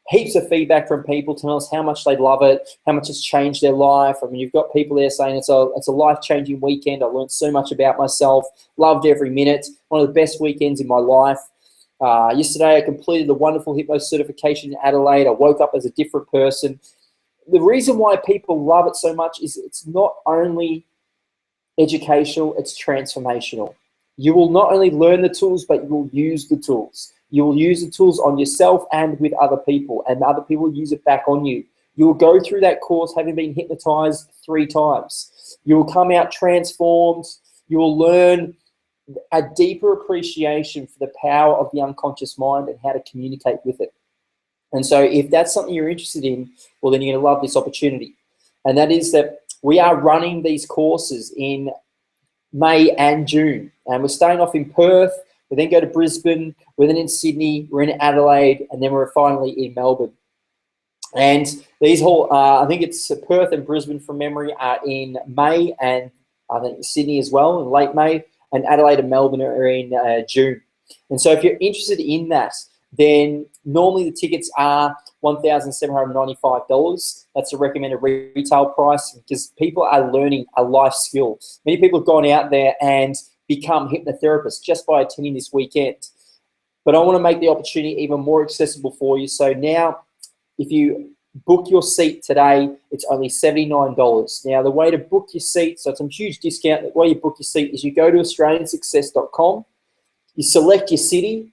heaps of feedback from people telling us how much they love it, how much it's changed their life. I mean, you've got people there saying it's a life-changing weekend. I learned so much about myself, loved every minute, one of the best weekends in my life. Yesterday, I completed the wonderful hypnosis certification in Adelaide. I woke up as a different person. The reason why people love it so much is it's not only educational, it's transformational. You will not only learn the tools, but you will use the tools. You will use the tools on yourself and with other people, and other people use it back on you. You will go through that course having been hypnotized 3 times. You will come out transformed. You will learn a deeper appreciation for the power of the unconscious mind and how to communicate with it. And so if that's something you're interested in, well, then you're going to love this opportunity. And that is that we are running these courses in May and June. And we're starting off in Perth. We then go to Brisbane, we're then in Sydney, we're in Adelaide, and then we're finally in Melbourne. And these whole, I think it's Perth and Brisbane from memory are in May, and I think Sydney as well in late May, and Adelaide and Melbourne are in June. And so if you're interested in that, then normally the tickets are $1,795. That's a recommended retail price because people are learning a life skill. Many people have gone out there and become hypnotherapists just by attending this weekend. But I want to make the opportunity even more accessible for you. So now, if you book your seat today, it's only $79. Now, the way to book your seat, so it's a huge discount. The way you book your seat is you go to australiansuccess.com, you select your city.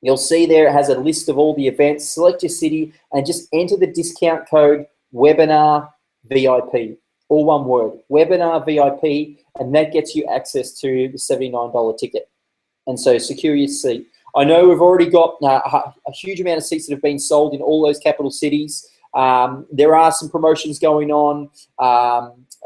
You'll see there it has a list of all the events. Select your city and just enter the discount code Webinar VIP. All one word, Webinar VIP, and that gets you access to the $79 ticket. And so secure your seat. I know we've already got a huge amount of seats that have been sold in all those capital cities. There are some promotions going on,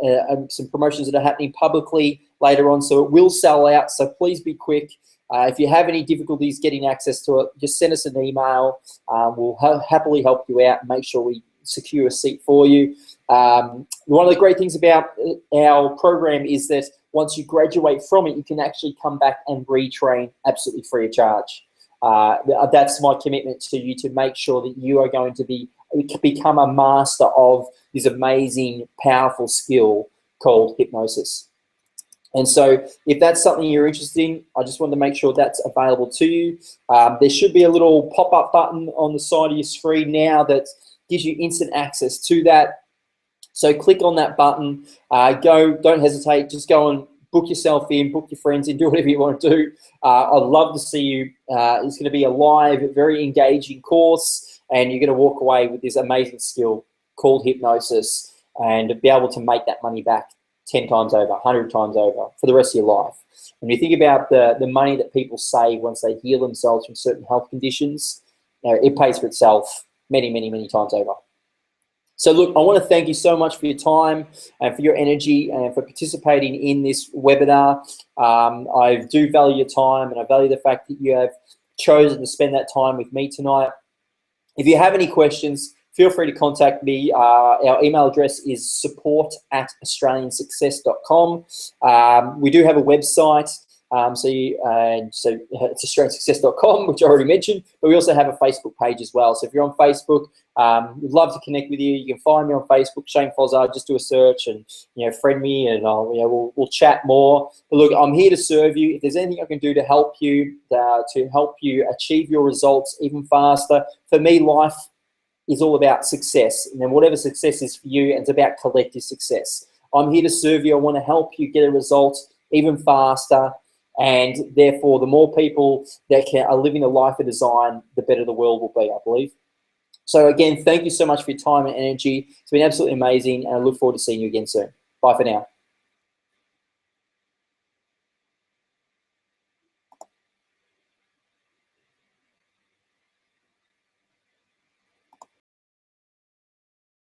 and some promotions that are happening publicly later on, so it will sell out, so please be quick. If you have any difficulties getting access to it, just send us an email. We'll happily help you out and make sure we secure a seat for you. One of the great things about our program is that once you graduate from it, you can actually come back and retrain absolutely free of charge. That's my commitment to you, to make sure that you are going to become a master of this amazing, powerful skill called hypnosis. And so if that's something you're interested in, I just wanted to make sure that's available to you. There should be a little pop-up button on the side of your screen now that gives you instant access to that. So click on that button, don't hesitate, just go and book yourself in, book your friends in, do whatever you want to do. I'd love to see you. It's going to be a live, very engaging course, and you're going to walk away with this amazing skill called hypnosis and be able to make that money back 10 times over, 100 times over for the rest of your life. When you think about the money that people save once they heal themselves from certain health conditions, it pays for itself many, many, many times over. So look, I want to thank you so much for your time and for your energy and for participating in this webinar. I do value your time, and I value the fact that you have chosen to spend that time with me tonight. If you have any questions, feel free to contact me. Our email address is support@australiansuccess.com. We do have a website. So it's australiansuccess.com, which I already mentioned, but we also have a Facebook page as well. So if you're on Facebook, we'd love to connect with you. You can find me on Facebook, Shane Fozzard. Just do a search and friend me, and we'll chat more. But look, I'm here to serve you. If there's anything I can do to help you achieve your results even faster, for me, life is all about success, and then whatever success is for you, it's about collective success. I'm here to serve you. I want to help you get a result even faster. And therefore, the more people that are living a life of design, the better the world will be, I believe. So again, thank you so much for your time and energy. It's been absolutely amazing, and I look forward to seeing you again soon. Bye for now.